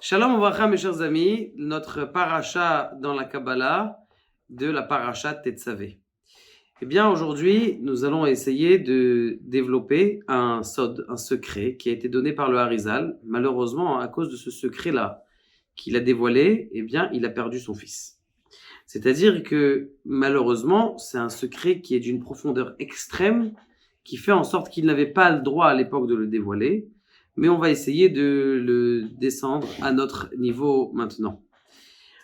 Shalom Ouvracha, mes chers amis, notre paracha dans la Kabbalah de la paracha Tetzavé. Eh bien, aujourd'hui, nous allons essayer de développer un sod, un secret qui a été donné par le Harizal. Malheureusement, à cause de ce secret-là qu'il a dévoilé, eh bien, il a perdu son fils. C'est-à-dire que, malheureusement, c'est un secret qui est d'une profondeur extrême, qui fait en sorte qu'il n'avait pas le droit à l'époque de le dévoiler, mais on va essayer de le descendre à notre niveau maintenant.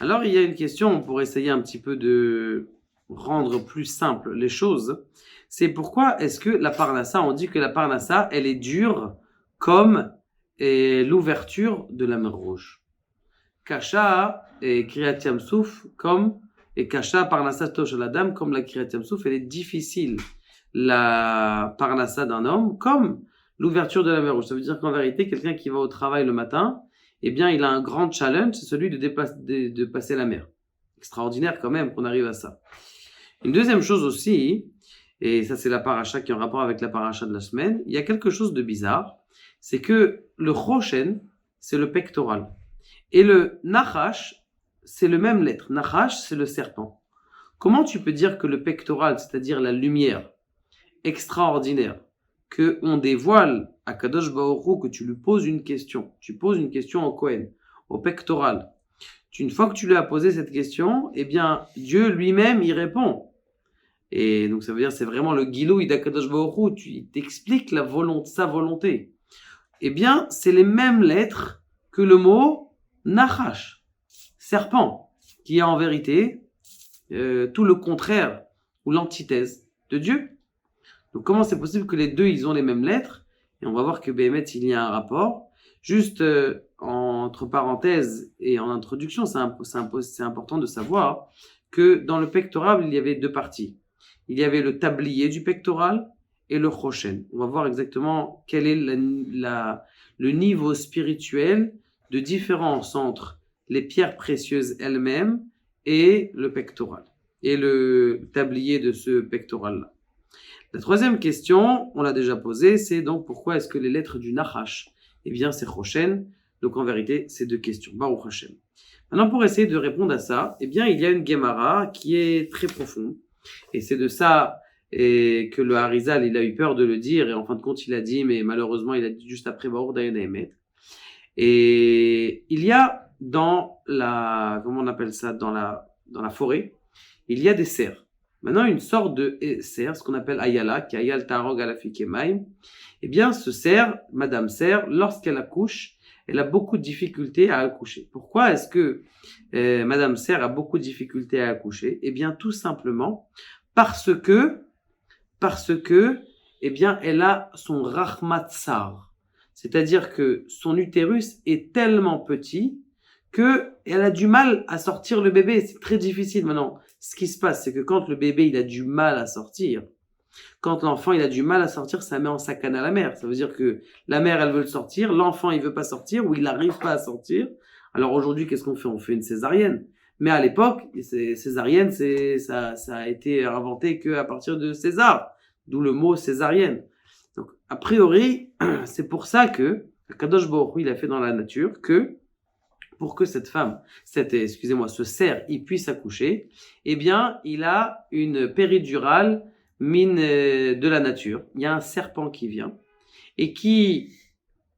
Alors, il y a une question pour essayer un petit peu de rendre plus simple les choses. C'est pourquoi est-ce que la parnassa, on dit que la parnassa, elle est dure comme l'ouverture de la mer Rouge. Kasha et Kriyat Yam Souf comme, et Kasha parnassa tosh la dame comme la Kriyat Yam Souf, elle est difficile. La parnassa d'un homme comme l'ouverture de la mer Rouge. Ça veut dire qu'en vérité, quelqu'un qui va au travail le matin, eh bien, il a un grand challenge, c'est celui de passer la mer. Extraordinaire quand même qu'on arrive à ça. Une deuxième chose aussi, et ça c'est la paracha qui est en rapport avec la paracha de la semaine, il y a quelque chose de bizarre, c'est que le Choshen, c'est le pectoral. Et le Nachash, c'est le même lettre. Nachash, c'est le serpent. Comment tu peux dire que le pectoral, c'est-à-dire la lumière extraordinaire, que on dévoile à Kadosh Baruch Hu, que tu lui poses une question. Tu poses une question au Kohen, au pectoral. Une fois que tu lui as posé cette question, eh bien, Dieu lui-même y répond. Et donc, ça veut dire, c'est vraiment le Gilouï d'Akadosh Baruch Hu. Il t'explique sa volonté. Eh bien, c'est les mêmes lettres que le mot Nachash, serpent, qui est en vérité tout le contraire ou l'antithèse de Dieu. Donc, comment c'est possible que les deux, ils ont les mêmes lettres? Et on va voir que Béhémet, il y a un rapport. Juste entre parenthèses et en introduction, c'est important de savoir que dans le pectoral, il y avait deux parties. Il y avait le tablier du pectoral et le choshen. On va voir exactement quel est le niveau spirituel de différence entre les pierres précieuses elles-mêmes et le pectoral, et le tablier de ce pectoral-là. La troisième question, on l'a déjà posée, c'est donc pourquoi est-ce que les lettres du Nachash, eh bien c'est Choshen. Donc en vérité, c'est deux questions. Baruch Hashem. Maintenant, pour essayer de répondre à ça, eh bien il y a une Gemara qui est très profonde. Et c'est de ça que le Harizal, il a eu peur de le dire. Et en fin de compte, il a dit, mais malheureusement, il a dit juste après Baruch Dayan Emet. Et il y a dans la, comment on appelle ça, dans la forêt, il y a des cerfs. Maintenant, une sorte de cerf, ce qu'on appelle Ayala, qui est Ayal Tarog Alafikemaim, eh bien, ce cerf, Madame cerf, lorsqu'elle accouche, elle a beaucoup de difficultés à accoucher. Pourquoi est-ce que Madame cerf a beaucoup de difficultés à accoucher? Eh bien, tout simplement parce que, eh bien, elle a son Rahmatsar. C'est-à-dire que son utérus est tellement petit qu'elle a du mal à sortir le bébé. C'est très difficile maintenant. Ce qui se passe, c'est que quand le bébé il a du mal à sortir, quand l'enfant il a du mal à sortir, ça met en sakane à la mère. Ça veut dire que la mère elle veut le sortir, l'enfant il veut pas sortir ou il n'arrive pas à sortir. Alors aujourd'hui, qu'est-ce qu'on fait? On fait une césarienne. Mais à l'époque, césarienne, ça a été inventé qu'à partir de César, d'où le mot césarienne. Donc a priori, c'est pour ça que Kadosh Baruch Hu, il a fait dans la nature que pour que cette femme, ce cerf, il puisse accoucher, eh bien, il a une péridurale mine de la nature. Il y a un serpent qui vient et qui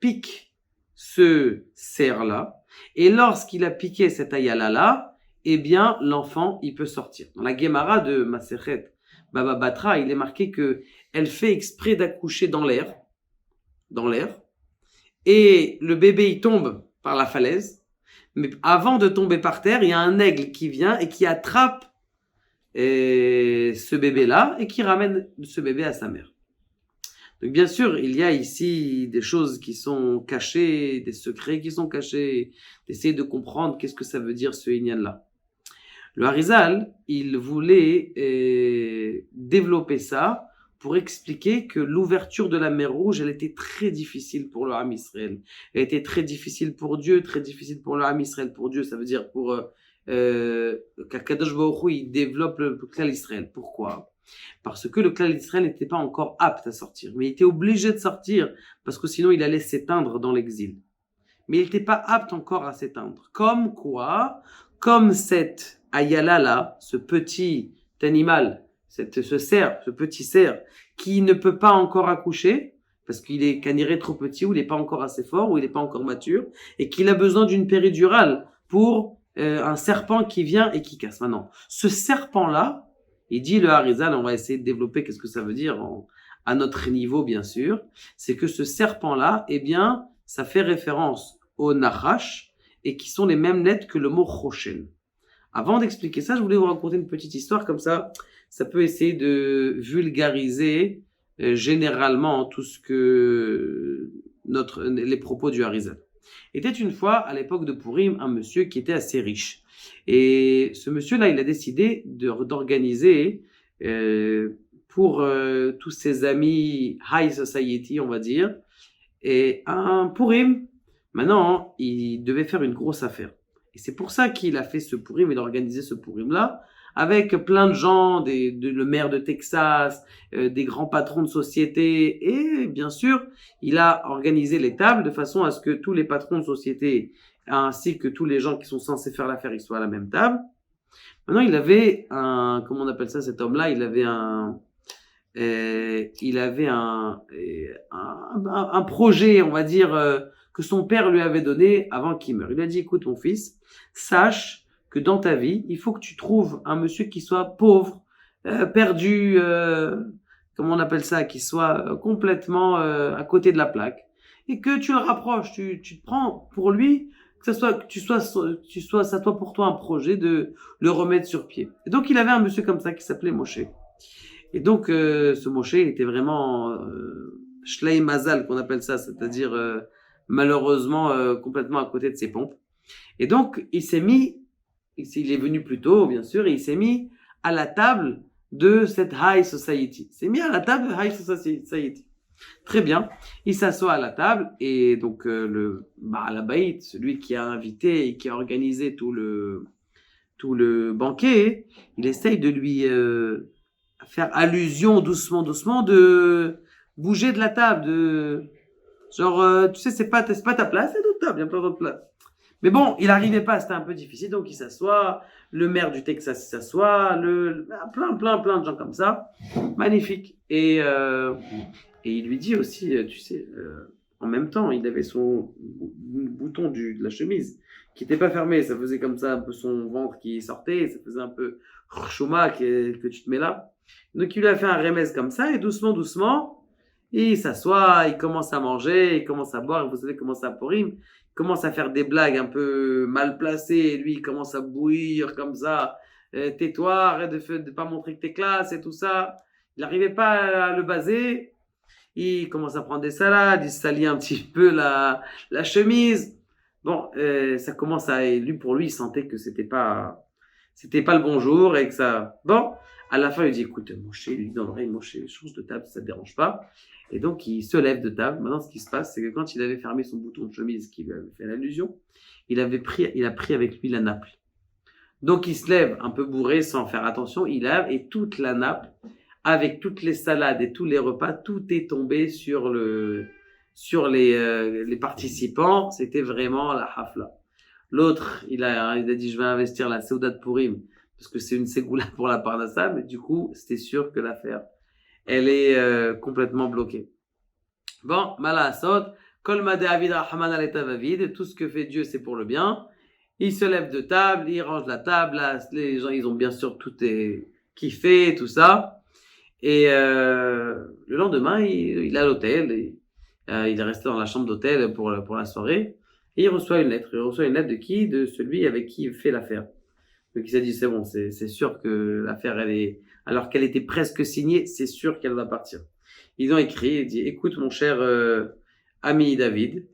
pique ce cerf-là. Et lorsqu'il a piqué cet ayala-là, eh bien, l'enfant, il peut sortir. Dans la Gemara de Masechet Baba Batra, il est marqué que elle fait exprès d'accoucher dans l'air, et le bébé, il tombe par la falaise. Mais avant de tomber par terre, il y a un aigle qui vient et qui attrape ce bébé-là et qui ramène ce bébé à sa mère. Donc bien sûr, il y a ici des choses qui sont cachées, des secrets qui sont cachés, d'essayer de comprendre qu'est-ce que ça veut dire ce inyan-là. Le Harizal, il voulait développer ça pour expliquer que l'ouverture de la mer Rouge, elle était très difficile pour le Ham Israël. Elle était très difficile pour Dieu, très difficile pour le Ham Israël. Pour Dieu, ça veut dire pour qu'Akadosh Baruch Hu, il développe le Klal Israël. Pourquoi? Parce que le Klal Israël n'était pas encore apte à sortir. Mais il était obligé de sortir, parce que sinon il allait s'éteindre dans l'exil. mais il n'était pas apte encore à s'éteindre. Comme quoi, comme cette ayala-là, ce petit animal, ce petit cerf, qui ne peut pas encore accoucher, parce qu'il est caniré trop petit, ou il n'est pas encore assez fort, ou il n'est pas encore mature, et qu'il a besoin d'une péridurale pour un serpent qui vient et qui casse. Maintenant, ce serpent-là, il dit le Harizal, on va essayer de développer qu'est-ce que ça veut dire à notre niveau, bien sûr, c'est que ce serpent-là, eh bien, ça fait référence au Nachash, et qui sont les mêmes lettres que le mot Choshen. Avant d'expliquer ça, je voulais vous raconter une petite histoire, comme ça peut essayer de vulgariser généralement tout ce que les propos du Harizal. Était une fois, à l'époque de Purim, un monsieur qui était assez riche. Et ce monsieur-là, il a décidé d'organiser pour tous ses amis high society, on va dire, et un Purim. Maintenant, il devait faire une grosse affaire. Et c'est pour ça qu'il a fait ce Purim, il a organisé ce Purim-là, avec plein de gens, le maire de Texas, des grands patrons de société, et bien sûr, il a organisé les tables de façon à ce que tous les patrons de société, ainsi que tous les gens qui sont censés faire l'affaire, ils soient à la même table. Maintenant, il avait comment on appelle ça, cet homme-là, il avait un projet, on va dire, que son père lui avait donné avant qu'il meure. Il a dit, écoute mon fils, sache que dans ta vie, il faut que tu trouves un monsieur qui soit pauvre, perdu, comment on appelle ça, qui soit complètement à côté de la plaque, et que tu le rapproches, tu te prends pour lui, que ça soit pour toi un projet de le remettre sur pied. Et donc il avait un monsieur comme ça qui s'appelait Moshe. Et donc ce Moshe, il était vraiment Shlei Mazal, qu'on appelle ça, c'est-à-dire malheureusement complètement à côté de ses pompes. Et donc il est venu plus tôt, bien sûr, et il s'est mis à la table de cette high society. Il s'est mis à la table de high society. Très bien. Il s'assoit à la table et donc le Ba'alabayit, celui qui a invité et qui a organisé tout le banquet, il essaye de lui faire allusion doucement de bouger de la table, genre tu sais c'est pas ta place, c'est d'autres tables, il y a plein d'autres places. Mais bon, il n'arrivait pas, c'était un peu difficile, donc il s'assoit, le maire du Texas s'assoit, plein de gens comme ça, magnifique. Et il lui dit aussi, tu sais, en même temps, il avait son bouton de la chemise qui n'était pas fermé, ça faisait comme ça un peu son ventre qui sortait, ça faisait un peu chouma que tu te mets là. Donc il lui a fait un remède comme ça, et doucement, il s'assoit, il commence à manger, il commence à boire, vous savez comment ça Purim, il commence à faire des blagues un peu mal placées, et lui il commence à bouillir comme ça, tais-toi, arrête de pas montrer que t'es classe et tout ça. Il n'arrivait pas à le baser, il commence à prendre des salades, il salit un petit peu la chemise. Bon, ça commence pour lui, il sentait que c'était pas le bon jour et que ça. Bon, à la fin, il dit, écoute, Moshe, il lui dit dans l'oreille, Moshe, change de table, ça te dérange pas. Et donc, il se lève de table. Maintenant, ce qui se passe, c'est que quand il avait fermé son bouton de chemise, qui lui avait fait l'allusion, il a pris avec lui la nappe. Donc, il se lève un peu bourré, sans faire attention, il lève, et toute la nappe, avec toutes les salades et tous les repas, tout est tombé sur les participants. C'était vraiment la hafla. L'autre, il a dit, je vais investir la Seudat Purim, parce que c'est une ségoula pour la Parnassa, mais du coup, c'était sûr que l'affaire, elle est complètement bloquée. Bon, Malasot, Kol Made Avid Rahman Aletav, tout ce que fait Dieu, c'est pour le bien. Il se lève de table, il range la table, là, les gens, ils ont bien sûr tout kiffé, tout ça. Et le lendemain, il est à l'hôtel, il est resté dans la chambre d'hôtel pour la soirée, et il reçoit une lettre. Il reçoit une lettre de qui? De celui avec qui il fait l'affaire. Donc il s'est dit, c'est bon, c'est sûr que l'affaire, alors qu'elle était presque signée, c'est sûr qu'elle va partir. Ils ont écrit, il dit, écoute mon cher ami David,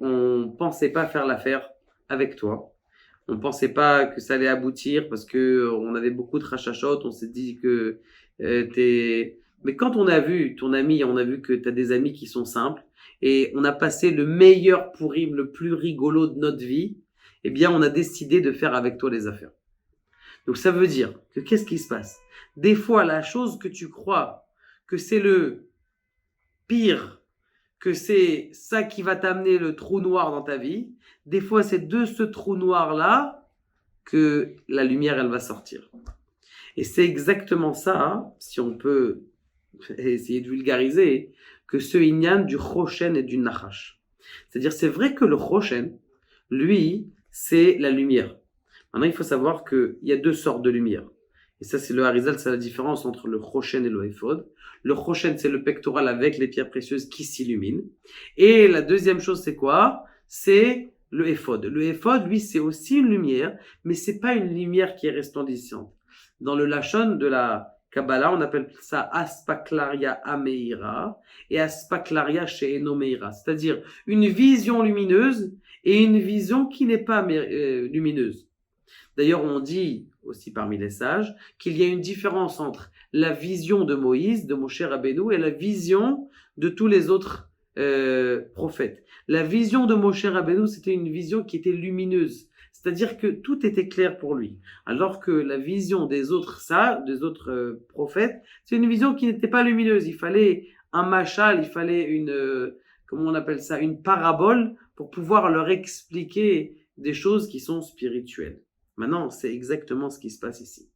on pensait pas faire l'affaire avec toi. On pensait pas que ça allait aboutir parce que on avait beaucoup de rachachot, on s'est dit que mais quand on a vu ton ami, on a vu que tu as des amis qui sont simples et on a passé le meilleur Purim, le plus rigolo de notre vie, eh bien on a décidé de faire avec toi les affaires. Donc ça veut dire que qu'est-ce qui se passe? Des fois la chose que tu crois que c'est le pire, que c'est ça qui va t'amener le trou noir dans ta vie. Des fois, c'est de ce trou noir-là que la lumière, elle va sortir. Et c'est exactement ça, hein, si on peut essayer de vulgariser, que ce inyan du Choshen et du Nachash. C'est-à-dire, c'est vrai que le Choshen, lui, c'est la lumière. Maintenant, il faut savoir qu'il y a deux sortes de lumière. Et ça, c'est le Harizal, c'est la différence entre le Choshen et le Ephod. Le Choshen, c'est le pectoral avec les pierres précieuses qui s'illuminent. Et la deuxième chose, c'est quoi? C'est le Ephod. Le Ephod, lui, c'est aussi une lumière, mais c'est pas une lumière qui est resplendissante. Dans le Lachon de la Kabbalah, on appelle ça Aspaklaria Ameira et Aspaklaria She'eno Meira. C'est-à-dire une vision lumineuse et une vision qui n'est pas lumineuse. D'ailleurs, on dit aussi parmi les sages qu'il y a une différence entre la vision de Moïse, de Moshe Rabbeinu, et la vision de tous les autres prophètes. La vision de Moshe Rabbeinu, c'était une vision qui était lumineuse, c'est-à-dire que tout était clair pour lui. Alors que la vision des autres sages, des autres prophètes, c'est une vision qui n'était pas lumineuse. Il fallait un machal, il fallait une, comment on appelle ça, une parabole pour pouvoir leur expliquer des choses qui sont spirituelles. Maintenant, c'est exactement ce qui se passe ici.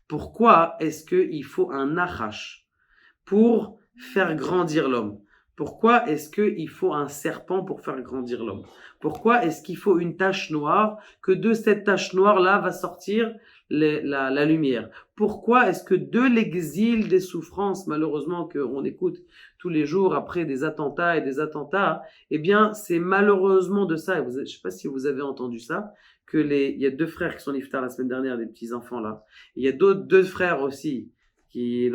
Pourquoi est-ce qu'il faut un nachash pour faire grandir l'homme? Pourquoi est-ce qu'il faut un serpent pour faire grandir l'homme? Pourquoi est-ce qu'il faut une tache noire, que de cette tache noire-là va sortir la lumière? Pourquoi est-ce que de l'exil des souffrances, malheureusement, qu'on écoute tous les jours après des attentats et des attentats, eh bien, c'est malheureusement de ça, je ne sais pas si vous avez entendu ça, il y a deux frères qui sont niftar la semaine dernière, des petits enfants là. Il y a deux frères aussi, qui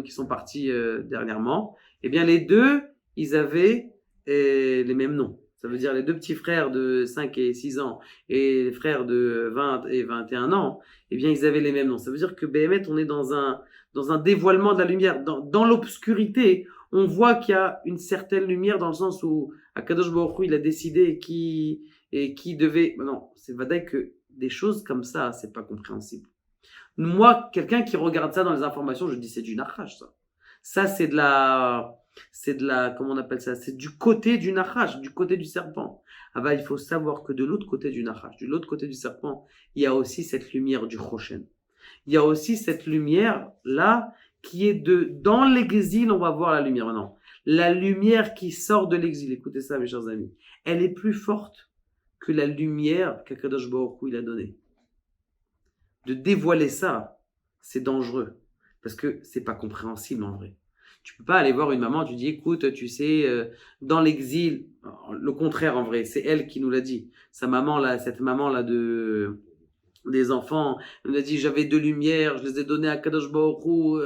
sont partis dernièrement. Eh bien, les deux, ils avaient les mêmes noms. Ça veut dire les deux petits frères de 5 et 6 ans et les frères de 20 et 21 ans, eh bien, ils avaient les mêmes noms. Ça veut dire que Béhémet, on est dans un dévoilement de la lumière. Dans l'obscurité, on voit qu'il y a une certaine lumière dans le sens où Akadosh Baruch Hu, il a décidé qui devait... Non, c'est vrai que des choses comme ça, c'est pas compréhensible. Moi, quelqu'un qui regarde ça dans les informations, je dis c'est du nachash, ça. Ça, c'est de la, comment on appelle ça? C'est du côté du nachash, du côté du serpent. Ah bah, il faut savoir que de l'autre côté du nachash, de l'autre côté du serpent, il y a aussi cette lumière du Choshen. Il y a aussi cette lumière-là qui est dans l'exil, on va voir la lumière maintenant. La lumière qui sort de l'exil, écoutez ça, mes chers amis, elle est plus forte que la lumière qu'Akadosh Baruch Hu il a donnée. De dévoiler ça, c'est dangereux. Parce que c'est pas compréhensible en vrai. Tu peux pas aller voir une maman, tu dis, écoute, tu sais, dans l'exil, le contraire en vrai, c'est elle qui nous l'a dit. Cette maman-là des enfants, elle nous a dit, j'avais deux lumières, je les ai données à Kadosh Baruch Hu,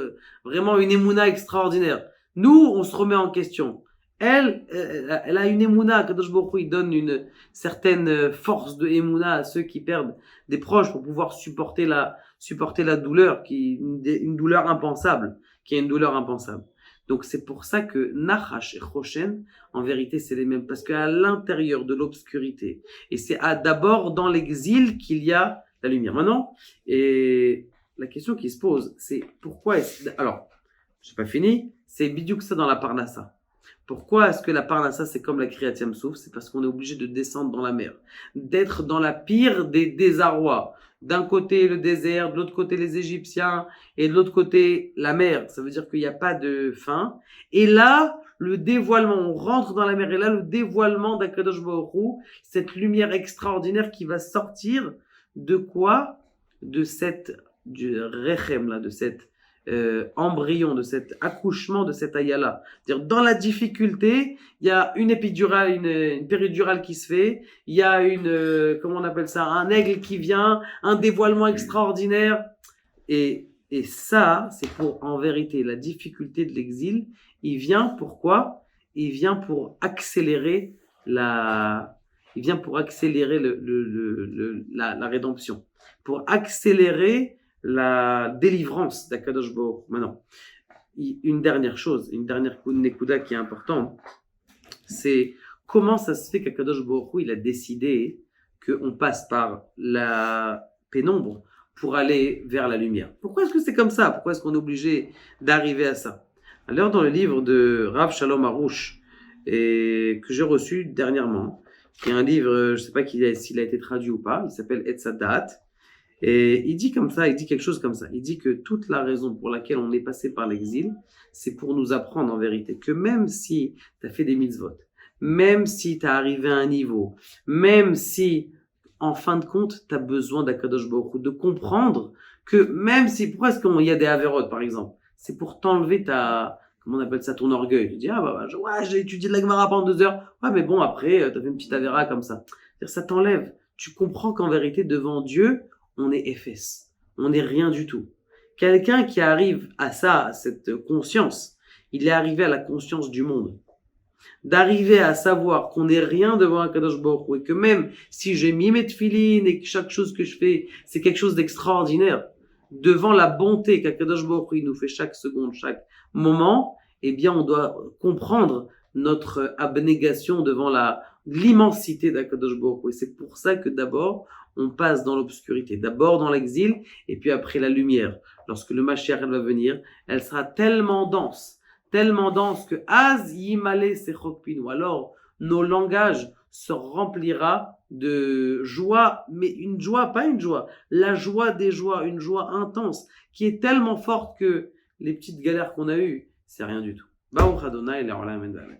vraiment une émouna extraordinaire. Nous, on se remet en question. Elle a une émouna, Kadosh Baruch Hu, il donne une certaine force de émouna à ceux qui perdent des proches pour pouvoir supporter la douleur, une douleur impensable, qui est une douleur impensable. Donc c'est pour ça que Nachash et Choshen, en vérité, c'est les mêmes, parce qu'à l'intérieur de l'obscurité, et c'est d'abord dans l'exil qu'il y a la lumière. Maintenant, et la question qui se pose, c'est pourquoi alors, j'ai pas fini, c'est bidiouk ça dans la Parnassa. Pourquoi est-ce que la Parnassa, c'est comme la Kriyat Yam Souf? C'est parce qu'on est obligé de descendre dans la mer, d'être dans la pire des désarrois. D'un côté le désert, de l'autre côté les Égyptiens, et de l'autre côté la mer. Ça veut dire qu'il n'y a pas de fin. Et là, le dévoilement, on rentre dans la mer, et là, le dévoilement d'Akadosh Baruch Hu, cette lumière extraordinaire qui va sortir de quoi? Du rechem, là, de cet embryon, de cet accouchement, de cette ayala. C'est-à-dire, dans la difficulté, il y a une épidurale, une péridurale qui se fait, il y a comment on appelle ça, un aigle qui vient, un dévoilement extraordinaire. Et ça, c'est pour, en vérité, la difficulté de l'exil, il vient pourquoi? Il vient pour accélérer la rédemption, pour accélérer la délivrance d'Akadosh Baruch Hu. Maintenant, une dernière chose, une dernière nekuda qui est importante, c'est comment ça se fait qu'Akadosh Baruch Hu, il a décidé qu'on passe par la pénombre pour aller vers la lumière. Pourquoi est-ce que c'est comme ça? Pourquoi est-ce qu'on est obligé d'arriver à ça? Alors, dans le livre de Rav Shalom Aroush, et que j'ai reçu dernièrement, qui est un livre, je ne sais pas s'il a été traduit ou pas, il s'appelle Etzadat. Et il dit comme ça, il dit quelque chose comme ça. Il dit que toute la raison pour laquelle on est passé par l'exil, c'est pour nous apprendre en vérité que même si tu as fait des mitzvot, même si tu as arrivé à un niveau, même si, en fin de compte, tu as besoin d'Akadosh Baruch Hu, de comprendre que même si, pourquoi est-ce qu'il y a des avérotes, par exemple, c'est pour t'enlever comment on appelle ça, ton orgueil. Tu dis, ouais, j'ai étudié de la Gemara pendant 2 heures. Ouais, mais bon, après, tu as fait une petite avéra comme ça. C'est-à-dire, ça t'enlève. Tu comprends qu'en vérité, devant Dieu, on est FS. On n'est rien du tout. Quelqu'un qui arrive à ça, à cette conscience, il est arrivé à la conscience du monde. D'arriver à savoir qu'on n'est rien devant un Kadosh Baruch Hu et que même si j'ai mis mes tefilines et que chaque chose que je fais, c'est quelque chose d'extraordinaire, devant la bonté qu'Akadosh Baruch Hu nous fait chaque seconde, chaque moment, eh bien, on doit comprendre notre abnégation devant l'immensité d'Akadosh Baruch Hu. Et c'est pour ça que d'abord, on passe dans l'obscurité. D'abord dans l'exil, et puis après la lumière. Lorsque le Mashiach va venir, elle sera tellement dense que Az Yimale Sechokpinu. Alors, nos langages se remplira de joie, mais une joie, pas une joie, la joie des joies, une joie intense, qui est tellement forte que les petites galères qu'on a eues, c'est rien du tout. Baruch Adonai, l'Olam Amen.